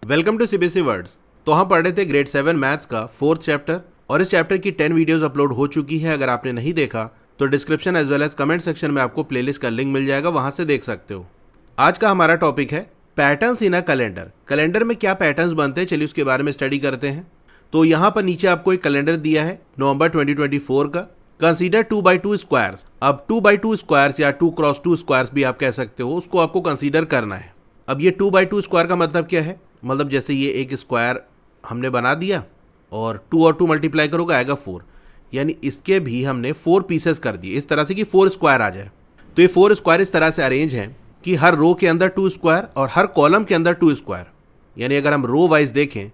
Welcome to CBSE words. तो हम पढ़ रहे थे ग्रेड 7 मैथ्स का 4th चैप्टर और इस चैप्टर की 10 वीडियोस अपलोड हो चुकी है। अगर आपने नहीं देखा तो description as well as comment section में आपको प्लेलिस्ट का लिंक मिल जाएगा, वहां से देख सकते हो। आज का हमारा टॉपिक है patterns in a calendar. Calendar में क्या पैटर्न्स बनते हैं, चलिए उसके बारे में स्टडी करते हैं। तो यहाँ पर नीचे आपको एक कैलेंडर दिया है नवंबर 2024 का। Consider 2x2 squares. अब 2x2 स्क्वायर्स या 2x2 स्क्वायर्स भी आप कह सकते हो, उसको आपको कंसीडर करना है। अब ये 2x2 स्क्वायर का मतलब क्या है, मतलब जैसे ये एक स्क्वायर हमने बना दिया और 2 और 2 मल्टीप्लाई करोगे आएगा 4, यानी इसके भी हमने 4 पीसेस कर दिए इस तरह से कि 4 स्क्वायर आ जाए। तो ये 4 स्क्वायर इस तरह से अरेंज हैं कि हर रो के अंदर 2 स्क्वायर और हर कॉलम के अंदर 2 स्क्वायर। यानी अगर हम रो वाइज देखें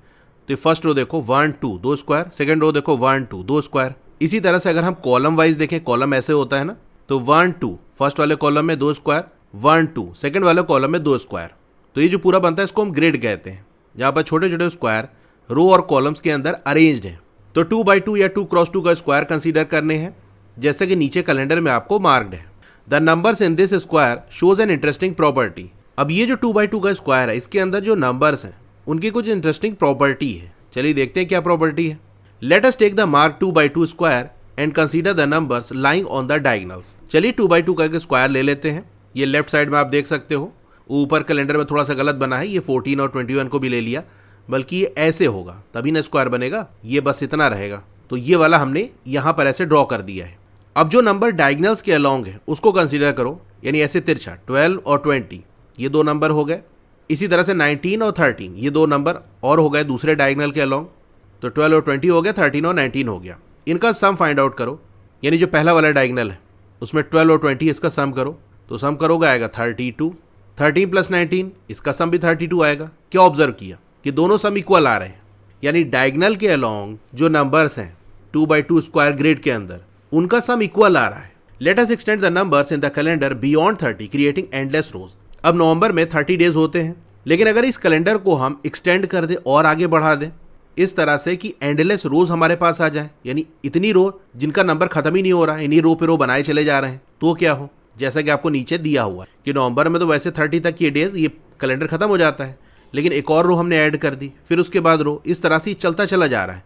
तो फर्स्ट रो देखो 1 2 2 स्क्वायर, सेकंड रो देखो 1 2 2 स्क्वायर। इसी तरह से अगर हम कॉलम वाइज देखें, कॉलम ऐसे होता है ना, तो 1 2 फर्स्ट वाले कॉलम में 2 स्क्वायर, 1 2 सेकंड वाले कॉलम में 2 स्क्वायर। तो ये जो पूरा बनता है इसको हम ग्रिड कहते हैं, जहाँ पर छोटे छोटे स्क्वायर रो और कॉलम्स के अंदर अरेंज्ड हैं। तो 2x2 या 2x2 का स्क्वायर कंसीडर करने हैं, जैसे कि नीचे कैलेंडर में आपको मार्क्ड है। The numbers in this square shows an interesting property. अब ये जो 2x2 का स्क्वायर है, इसके अंदर जो नंबर्स हैं उनकी कुछ इंटरेस्टिंग प्रॉपर्टी है। चलिए देखते हैं क्या प्रॉपर्टी है। Let us take the mark 2x2 square and consider the numbers lying on the diagonals. चलिए 2x2 का स्क्वायर ले लेते हैं। ये लेफ्ट साइड में आप देख सकते हो, ऊपर कैलेंडर में थोड़ा सा गलत बना है, ये 14 और 21 को भी ले लिया, बल्कि ये ऐसे होगा तभी ना स्क्वायर बनेगा, ये बस इतना रहेगा। तो ये वाला हमने यहाँ पर ऐसे ड्रॉ कर दिया है। अब जो नंबर डायगोनल्स के अलोंग है उसको कंसीडर करो, यानी ऐसे तिरछा 12 और 20 ये दो नंबर हो गए। इसी तरह से 19 और 13 ये दो नंबर और हो गए दूसरे डायगोनल के अलोंग। तो 12 और 20 हो गया, 13 और 19 हो गया। इनका सम फाइंड आउट करो, यानी जो पहला वाला डायगोनल है उसमें 12 और 20 इसका सम करो, तो सम करोगे आएगा 32। 13 प्लस 19 इसका सम भी 32 आएगा। क्या ऑब्जर्व किया कि दोनों सम इक्वल आ रहे हैं, यानी डायगोनल के अलोंग जो नंबर्स हैं 2x2 स्क्वायर ग्रिड के अंदर उनका सम इक्वल आ रहा है। Let us extend the numbers in the calendar beyond 30 creating endless rows. अब नवंबर में 30 डेज होते हैं, लेकिन अगर इस कैलेंडर को हम एक्सटेंड कर दें और आगे बढ़ा दें इस तरह से कि एंडलेस रोज हमारे पास आ जाए, यानी इतनी रो जिनका नंबर खत्म ही नहीं हो रहा है, इन्हीं रो पे रो बनाए चले जा रहे हैं, तो क्या हो, जैसा कि आपको नीचे दिया हुआ है कि नवंबर में तो वैसे 30 तक ये डेज ये कैलेंडर खत्म हो जाता है, लेकिन एक और रो हमने ऐड कर दी, फिर उसके बाद रो, इस तरह से चलता चला जा रहा है।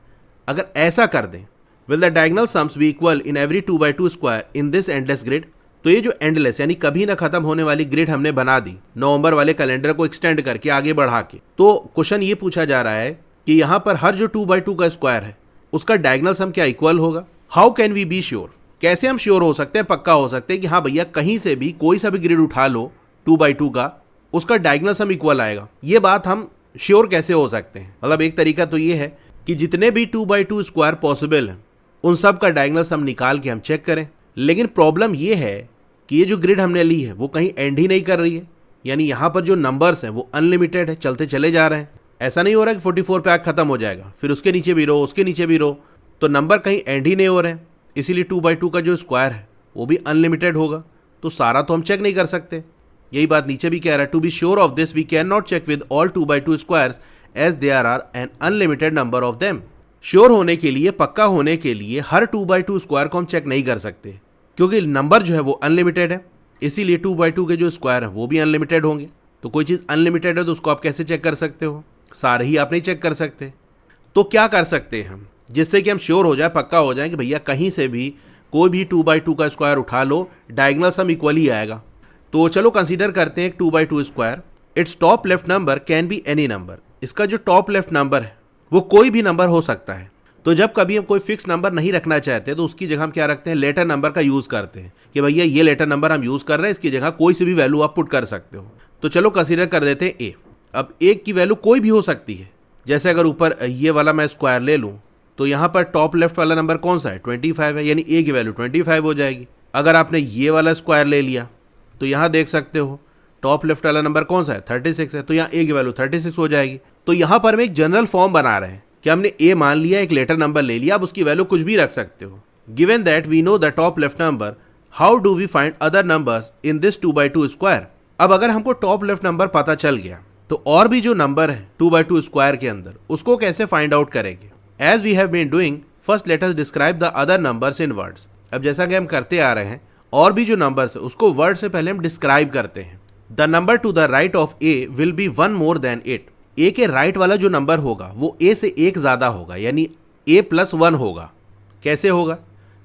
अगर ऐसा कर दें, will the diagonal sums be equal in every 2x2 square in this endless grid. तो ये जो एंडलेस यानी कभी ना खत्म होने वाली ग्रिड हमने बना दी नवंबर वाले कैलेंडर को एक्सटेंड करके आगे बढ़ा के। तो क्वेश्चन ये पूछा जा रहा है कि यहाँ पर हर जो 2x2 का स्क्वायर है उसका डायगोनल सम क्या इक्वल होगा। How can we be sure, कैसे हम श्योर हो सकते हैं, पक्का हो सकते हैं कि हाँ भैया कहीं से भी कोई सा भी ग्रिड उठा लो 2x2 का, उसका डायगोनल सम इक्वल आएगा। ये बात हम श्योर कैसे हो सकते हैं, मतलब एक तरीका तो ये है कि जितने भी 2x2 स्क्वायर पॉसिबल हैं उन सब का डायगोनल सम निकाल के हम चेक करें। लेकिन प्रॉब्लम ये है कि ये जो ग्रिड हमने ली है वो कहीं एंड ही नहीं कर रही है, यानी यहाँ पर जो नंबर्स हैं वो अनलिमिटेड है, चलते चले जा रहे हैं। ऐसा नहीं हो रहा कि 44 पे आग खत्म हो जाएगा, फिर उसके नीचे भी रो, उसके नीचे भी रो, तो नंबर कहीं एंड ही नहीं हो रहे हैं। इसीलिए 2x2 का जो स्क्वायर है वो भी अनलिमिटेड होगा, तो सारा तो हम चेक नहीं कर सकते। यही बात नीचे भी कह रहा है, to be sure of this we can not check with all 2x2 squares as there are an unlimited number of them. Sure होने के लिए, पक्का होने के लिए हर 2x2 स्क्वायर को हम चेक नहीं कर सकते, क्योंकि नंबर जो है वो अनलिमिटेड है। इसीलिए 2x2 के जो स्क्वायर है वो भी अनलिमिटेड होंगे। तो कोई चीज़ अनलिमिटेड है तो उसको आप कैसे चेक कर सकते हो, सारे ही आप नहीं चेक कर सकते। तो क्या कर सकते हैं हम जिससे कि हम श्योर हो जाए, पक्का हो जाए कि भैया कहीं से भी कोई भी 2x2 का स्क्वायर उठा लो डायगोनल सम इक्वल ही आएगा। तो चलो कंसीडर करते हैं 2x2 square. It's top left number can be any number. इसका जो टॉप लेफ्ट नंबर है वो कोई भी नंबर हो सकता है। तो जब कभी हम कोई फिक्स नंबर नहीं रखना चाहते तो उसकी जगह हम क्या रखते हैं, लेटर नंबर का यूज़ करते हैं कि भैया ये लेटर नंबर हम यूज़ कर रहे हैं, इसकी जगह कोई सी भी वैल्यू आप पुट कर सकते हो। तो चलो कंसीडर कर देते हैं ए। अब ए की वैल्यू कोई भी हो सकती है, जैसे अगर ऊपर ये वाला मैं स्क्वायर ले लूँ तो यहाँ पर टॉप लेफ्ट वाला नंबर कौन सा है, 25 है, यानी ए की वैल्यू 25 हो जाएगी। अगर आपने ये वाला स्क्वायर ले लिया तो यहाँ देख सकते हो टॉप लेफ्ट वाला नंबर कौन सा है, 36 है, तो यहाँ ए की वैल्यू 36 हो जाएगी। तो यहाँ पर हम एक जनरल फॉर्म बना रहे हैं कि हमने ए मान लिया, एक लेटर नंबर ले लिया, अब उसकी वैल्यू कुछ भी रख सकते हो। Given that we know the top left number, how do we find other numbers in this 2x2 square. अब अगर हमको टॉप लेफ्ट नंबर पता चल गया तो और भी जो नंबर है 2x2 स्क्वायर के अंदर उसको कैसे फाइंड आउट करेंगे। As we have been doing, first let us describe the other numbers in words. अब जैसा कि हम करते आ रहे हैं, और भी जो नंबर्स है उसको वर्ड से पहले हम डिस्क्राइब करते हैं। The number two the right of A will B 1 more than 8। ए के राइट वाला जो नंबर होगा वो ए से एक ज़्यादा होगा, यानी ए प्लस वन होगा। कैसे होगा,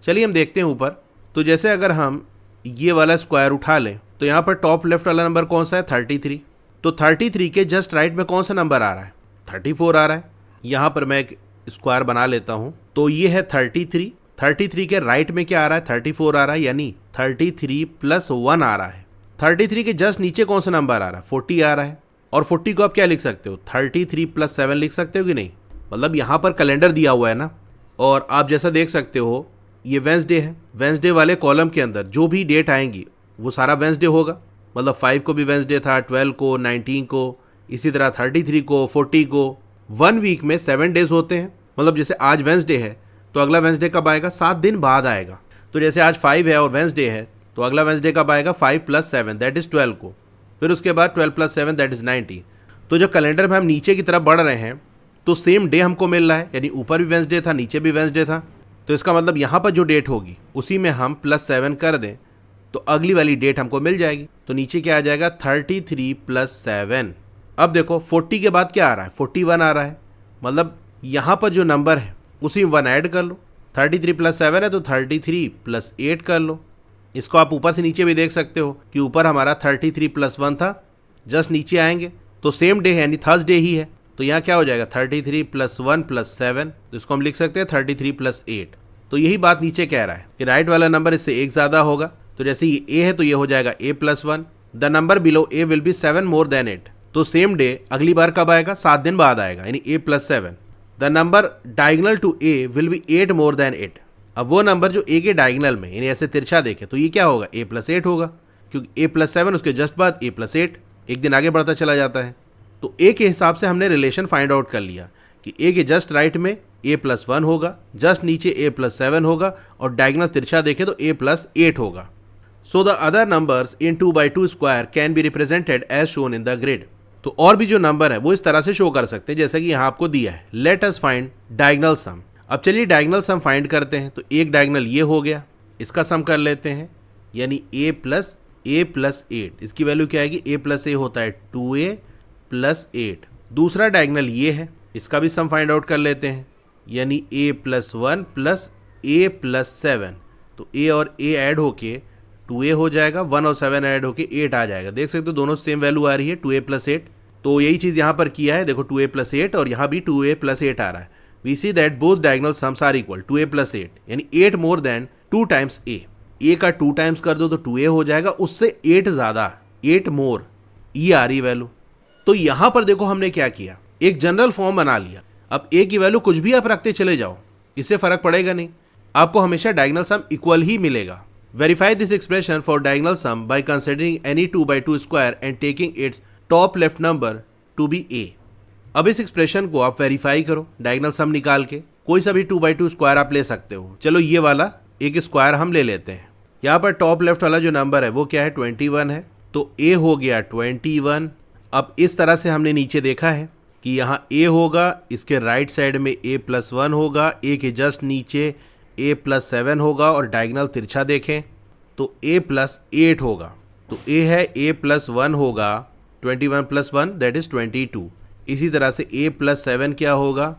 चलिए हम देखते हैं ऊपर। तो जैसे अगर हम ये वाला स्क्वायर उठा लें तो यहाँ पर टॉप लेफ्ट वाला नंबर कौन सा है, 33। तो 33 के जस्ट राइट में कौन सा नंबर आ रहा है, 34 आ रहा है। यहाँ पर मैं एक स्क्वायर बना लेता हूँ, तो ये है 33। 33 के राइट में क्या आ रहा है, 34 आ रहा है, यानी 33 प्लस 1 आ रहा है। 33 के जस्ट नीचे कौन सा नंबर आ रहा है, 40 आ रहा है। और 40 को आप क्या लिख सकते हो, 33 प्लस 7 लिख सकते हो कि नहीं। मतलब यहाँ पर कैलेंडर दिया हुआ है ना, और आप जैसा देख सकते हो ये वेंसडे है। वेंसडे वाले कॉलम के अंदर जो भी डेट आएंगी वो सारा वेंसडे होगा। मतलब 5 को भी वेंसडे था, 12 को, 19 को, इसी तरह 33 को, 40 को। 1 वीक में 7 डेज होते हैं। मतलब जैसे आज वेंसडे है तो अगला वेंसडे कब आएगा, 7 दिन बाद आएगा। तो जैसे आज 5 है और वेंसडे है तो अगला वेंसडे कब आएगा, 5 प्लस 7 दैट इज़ 12 को। फिर उसके बाद 12 प्लस 7 दैट इज़ 90। तो जब कैलेंडर में हम नीचे की तरफ बढ़ रहे हैं तो सेम डे हमको मिल रहा है, यानी ऊपर भी वेंसडे था, नीचे भी वेंसडे था। तो इसका मतलब यहाँ पर जो डेट होगी उसी में हम प्लस 7 कर दें तो अगली वाली डेट हमको मिल जाएगी। तो नीचे क्या आ जाएगा, 33 प्लस 7। अब देखो 40 के बाद क्या आ रहा है, 41 आ रहा है। मतलब यहाँ पर जो नंबर है उसी में 1 ऐड कर लो। 33 प्लस 7 है तो 33 प्लस 8 कर लो। इसको आप ऊपर से नीचे भी देख सकते हो कि ऊपर हमारा 33 प्लस 1 था, जस्ट नीचे आएंगे तो सेम डे है, यानी थर्सडे ही है। तो यहाँ क्या हो जाएगा, 33 प्लस 1 प्लस 7। तो इसको हम लिख सकते हैं 33 प्लस 8। तो यही बात नीचे कह रहा है कि राइट वाला नंबर इससे एक ज़्यादा होगा। तो जैसे ये ए है तो ये हो जाएगा a plus 1। The number below a will be 7 more than 8। तो सेम डे अगली बार कब आएगा, 7 दिन बाद आएगा, यानी a plus 7। The number diagonal to a will be 8 more than 8। अब वो नंबर जो ए के डायगनल में, यानी ऐसे तिरछा देखे, तो ये क्या होगा, ए प्लस 8 होगा, क्योंकि ए प्लस 7 उसके जस्ट बाद ए प्लस 8, एक दिन आगे बढ़ता चला जाता है। तो ए के हिसाब से हमने रिलेशन फाइंड आउट कर लिया कि ए के जस्ट राइट में ए प्लस 1 होगा, जस्ट नीचे ए प्लस 7 होगा, और डायगनल तिरछा देखे तो ए प्लस 8 होगा। So the other numbers in 2x2 square can be represented as shown in the grid. तो और भी जो नंबर है वो इस तरह से शो कर सकते हैं जैसे कि यहाँ आपको दिया है। लेट अस फाइंड डायगनल सम। अब चलिए डायगनल सम फाइंड करते हैं। तो एक डायगनल ये हो गया, इसका सम कर लेते हैं, यानी a प्लस 8। इसकी वैल्यू क्या आएगी, a प्लस a होता है 2a प्लस 8। दूसरा डायगनल ये है, इसका भी सम फाइंड आउट कर लेते हैं, यानी a plus 1 plus a plus 7। तो a और a ऐड होके 2a हो जाएगा, 1 और 7 ऐड होके 8 आ जाएगा। देख सकते हो दोनों सेम वैल्यू आ रही है, 2a प्लस 8। तो यही चीज़ यहाँ पर किया है, देखो 2a प्लस 8 और यहाँ भी 2a प्लस 8 आ रहा है। We see that both diagonal sums are equal, 2a plus 8, यानी 8 more than 2 times a। a का 2 टाइम्स कर दो तो 2a हो जाएगा, उससे 8 ज़्यादा, 8 मोर, ये आ रही वैल्यू। तो यहाँ पर देखो हमने क्या किया, एक जनरल फॉर्म बना लिया। अब a की वैल्यू कुछ भी आप रखते चले जाओ, इससे फर्क पड़ेगा नहीं, आपको हमेशा डायगनल सम इक्वल ही मिलेगा। Verify this expression for diagonal sum by considering any 2x2 square and taking its top left number to be a। अब इस एक्सप्रेशन को आप वेरीफाई करो डायगनल सम निकाल के। कोई सा भी 2x2 स्क्वायर आप ले सकते हो। चलो ये वाला एक स्क्वायर हम ले लेते हैं। यहाँ पर टॉप लेफ्ट वाला जो नंबर है वो क्या है, 21 है। तो a हो गया 21। अब इस तरह से हमने नीचे देखा है कि यहाँ a होगा, इसके राइट साइड में a प्लस 1 होगा, a के जस्ट नीचे a प्लस 7 होगा, और डायगनल तिरछा देखें तो a प्लस 8 होगा। तो a है a प्लस 1 होगा, 21 प्लस 1 दैट इज़ 22। इसी तरह से a प्लस 7 क्या होगा,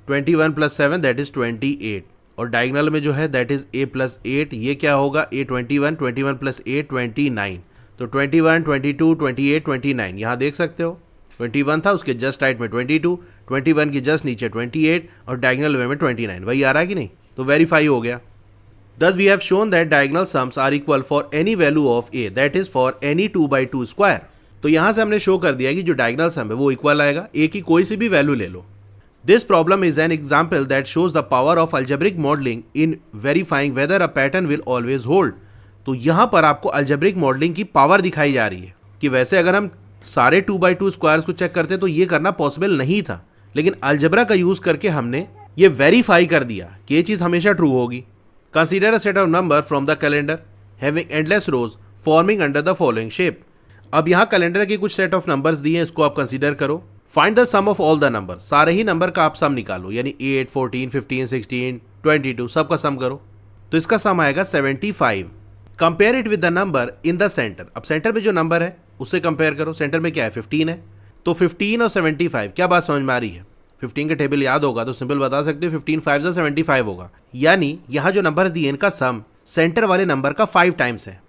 21 प्लस 7 दैट इज़ 28। और डायगनल में जो है दैट इज़ a प्लस 8, ये क्या होगा, a 21, 21 प्लस 8 29। तो 21, 22, 28, 29 यहाँ देख सकते हो, 21 था, उसके जस्ट राइट में 22, 21 के जस्ट नीचे 28, और डायगनल वे में 29। वही आ रहा है कि नहीं, तो वेरीफाई हो गया। Thus we have shown that diagonal sums are equal for any value of a, that is for any 2x2 square। तो यहाँ से हमने शो कर दिया कि जो डायगनल सम है वो इक्वल आएगा, a की कोई सी भी वैल्यू ले लो। This problem is an example that shows the power of algebraic modeling in verifying whether a pattern will always hold। तो यहाँ पर आपको algebraic modeling की पावर दिखाई जा रही है कि वैसे अगर हम सारे 2x2 स्क्वायर्स को चेक करते तो ये करना पॉसिबल नहीं था, लेकिन अलजेब्रा का यूज़ करके हमने ये वेरीफाई कर दिया कि ये चीज़ हमेशा ट्रू होगी। Consider a set of number from the calendar having endless rows forming under the following shape. अब यहाँ कैलेंडर के कुछ सेट ऑफ नंबर्स दिए हैं, इसको आप कंसीडर करो। Find the sum of all the number, सारे ही नंबर का आप सम निकालो, यानी 8, 14, 15, 16, 22 सबका सम करो। तो इसका सम आएगा 75। Compare it with the number in the centre. अब सेंटर में जो नंबर है उससे कंपेयर करो। सेंटर में क्या है, 15 है, तो 15 और 75, क्या बात समझ में आ रही है? 15 के टेबल याद होगा तो सिंपल बता सकते हो 15 5 से 75 होगा, यानी यहाँ जो नंबर दिए इनका सम सेंटर वाले नंबर का 5 टाइम्स है।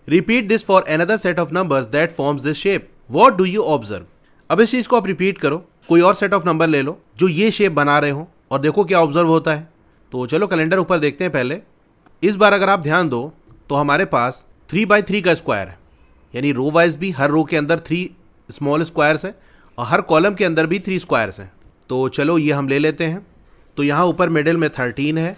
Repeat this for another set of numbers that forms this shape, what do you observe. अब इस चीज को आप रिपीट करो, कोई और सेट ऑफ नंबर ले लो जो ये शेप बना रहे हो और देखो क्या ऑब्जर्व होता है। तो चलो कैलेंडर ऊपर देखते हैं पहले। इस बार अगर आप ध्यान दो तो हमारे पास 3x3 का स्क्वायर है, यानी रो वाइज भी हर रो के अंदर 3 स्मॉल स्क्वायर्स है और हर कॉलम के अंदर भी 3 स्क्वायर्स हैं। तो चलो ये हम ले लेते हैं। तो यहाँ ऊपर मिडिल में 13 है,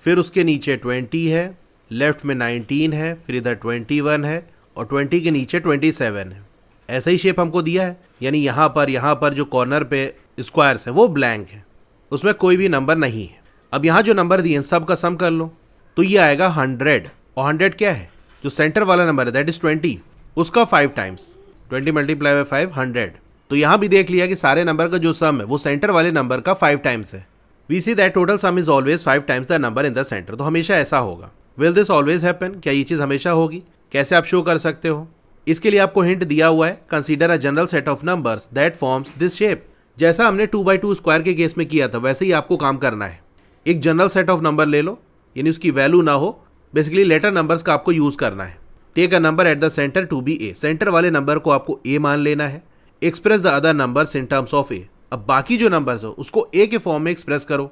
फिर उसके नीचे 20 है, लेफ्ट में 19 है, फिर इधर 21 है और 20 के नीचे 27 है। ऐसा ही शेप हमको दिया है, यानी यहाँ पर जो कॉर्नर पे स्क्वायर्स है वो ब्लैंक है, उसमें कोई भी नंबर नहीं है। अब यहाँ जो नंबर दिए सब का सम कर लो तो ये आएगा 100, और 100 क्या है, जो सेंटर वाला नंबर है दैट इज 20, उसका 5 टाइम्स, 20 मल्टीप्लाई बाय 5 100। तो यहाँ भी देख लिया कि सारे नंबर का जो सम है वो सेंटर वाले नंबर का 5 टाइम्स है। We see that total sum is always 5 times the number in the center. तो हमेशा ऐसा होगा। विल दिस ऑलवेज हैपन, क्या ये चीज़ हमेशा होगी? कैसे आप शो कर सकते हो? इसके लिए आपको हिंट दिया हुआ है, consider a general set of numbers that forms this shape. जैसा हमने 2x2 स्क्वायर के केस में किया था वैसे ही आपको काम करना है। एक जनरल सेट ऑफ नंबर ले लो, यानी उसकी वैल्यू ना हो, बेसिकली लेटर नंबर्स का आपको यूज करना है। Take a number at the centre to be a, centre वाले नंबर को आपको ए मान लेना है। Express the other numbers in terms of a, अब बाकी जो नंबर्स हो उसको ए के फॉर्म में एक्सप्रेस करो।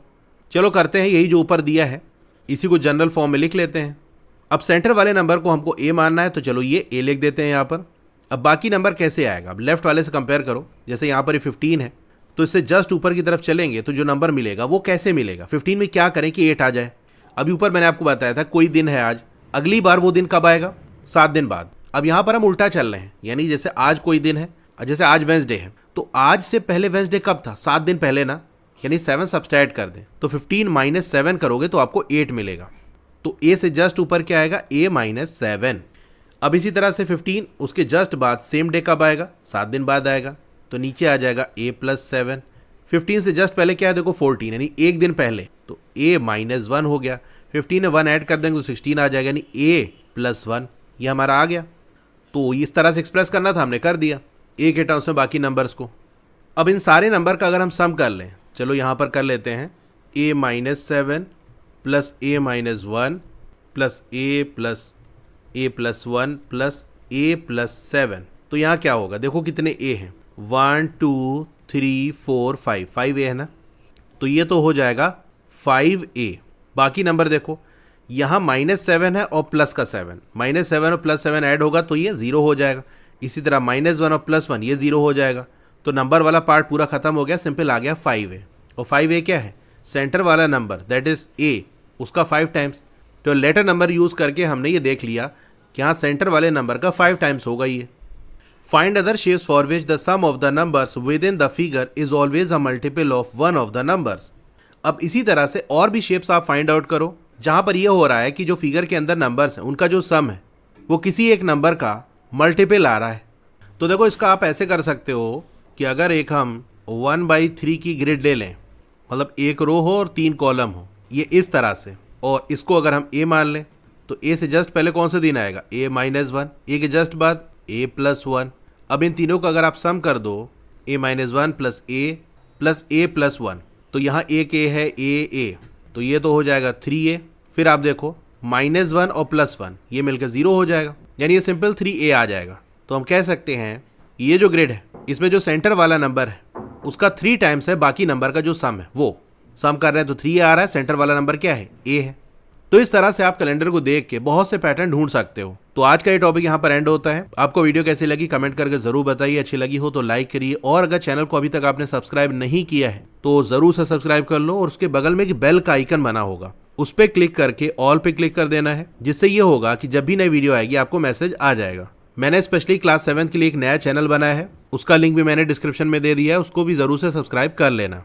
चलो करते हैं, यही जो ऊपर दिया है इसी को जनरल फॉर्म में लिख लेते हैं। अब सेंटर वाले नंबर को हमको ए मानना है तो चलो ये ए लिख देते हैं यहाँ पर। अब बाकी नंबर कैसे आएगा, अब लेफ्ट वाले से कंपेयर करो। जैसे यहाँ पर ये 15 है तो इससे जस्ट ऊपर की तरफ चलेंगे तो जो नंबर मिलेगा वो कैसे मिलेगा, 15 में क्या करें कि 8 आ जाए। अभी ऊपर मैंने आपको बताया था कोई दिन है आज, अगली बार वो दिन कब आएगा, 7 दिन बाद। अब यहाँ पर हम उल्टा चल रहे हैं, यानी जैसे आज कोई दिन है, जैसे आज वेंसडे है तो आज से पहले वेंसडे कब था, 7 दिन पहले ना, यानी 7 सब्सट्रैक्ट कर दें तो 15 - 7 करोगे तो आपको 8 मिलेगा। तो ए से जस्ट ऊपर क्या आएगा, a - 7। अब इसी तरह से 15 उसके जस्ट बाद सेम डे कब आएगा, 7 दिन बाद आएगा, तो नीचे आ जाएगा a + 7। 15 से जस्ट पहले क्या है देखो 14, यानी एक दिन पहले, तो a - 1 हो गया। 15 में 1 ऐड कर देंगे तो 16 आ जाएगा, यानी a + 1 ये हमारा आ गया। तो इस तरह से एक्सप्रेस करना था, हमने कर दिया a के टर्म्स में बाकी नंबर्स को। अब इन सारे नंबर का अगर हम सम कर लें, चलो यहाँ पर कर लेते हैं, a - 7 + a - 1 + a + a+1 + a + 7। तो यहाँ क्या होगा, देखो कितने a हैं, 1 2 3 4 5, 5 a है ना, तो ये तो हो जाएगा 5a। बाकी नंबर देखो, यहाँ -7 है और प्लस का 7, -7 और +7 ऐड होगा तो ये 0 हो जाएगा। इसी तरह -1 और +1 ये 0 हो जाएगा। तो नंबर वाला पार्ट पूरा खत्म हो गया, सिंपल आ गया 5a। और 5a क्या है, सेंटर वाला नंबर दैट इज a, उसका 5 टाइम्स। तो लेटर नंबर यूज करके हमने ये देख लिया कि यहाँ सेंटर वाले नंबर का 5 टाइम्स होगा ये। Find other shapes for which the sum of the numbers within the figure is always a multiple of one of the numbers. अब इसी तरह से और भी शेप्स आप फाइंड आउट करो जहाँ पर ये हो रहा है कि जो फिगर के अंदर नंबर्स हैं उनका जो सम है वो किसी एक नंबर का मल्टीपल आ रहा है। तो देखो इसका आप ऐसे कर सकते हो कि अगर एक हम 1/3 की ग्रिड ले लें, मतलब एक रो हो और 3 कॉलम हो, ये इस तरह से, और इसको अगर हम a मान लें तो a से जस्ट पहले कौन सा दिन आएगा, a - 1, a के जस्ट बाद a + 1। अब इन तीनों का अगर आप सम कर दो, a - 1 + a + 1, तो यहाँ एक a है, a, तो ये तो हो जाएगा 3a। फिर आप देखो -1 और +1 ये मिलकर 0 हो जाएगा, यानी ये सिंपल 3a आ जाएगा। तो हम कह सकते हैं ये जो ग्रिड है इसमें जो सेंटर वाला नंबर है उसका 3 टाइम्स है बाकी नंबर का जो सम है, वो सम कर रहे हैं तो 3a आ रहा है, सेंटर वाला नंबर क्या है, a है। तो इस तरह से आप कैलेंडर को देख के बहुत से पैटर्न ढूंढ सकते हो। तो आज का ये टॉपिक यहाँ पर एंड होता है। आपको वीडियो कैसी लगी कमेंट करके जरूर बताइए, अच्छी लगी हो तो लाइक करिए, और अगर चैनल को अभी तक आपने सब्सक्राइब नहीं किया है तो जरूर से सब्सक्राइब कर लो, और उसके बगल में एक बेल का आइकन बना होगा उस पर क्लिक करके ऑल पे क्लिक कर देना है, जिससे ये होगा कि जब भी नई वीडियो आएगी आपको मैसेज आ जाएगा। मैंने स्पेशली क्लास 7 के लिए एक नया चैनल बनाया है, उसका लिंक भी मैंने डिस्क्रिप्शन में दे दिया है, उसको भी जरूर से सब्सक्राइब कर लेना।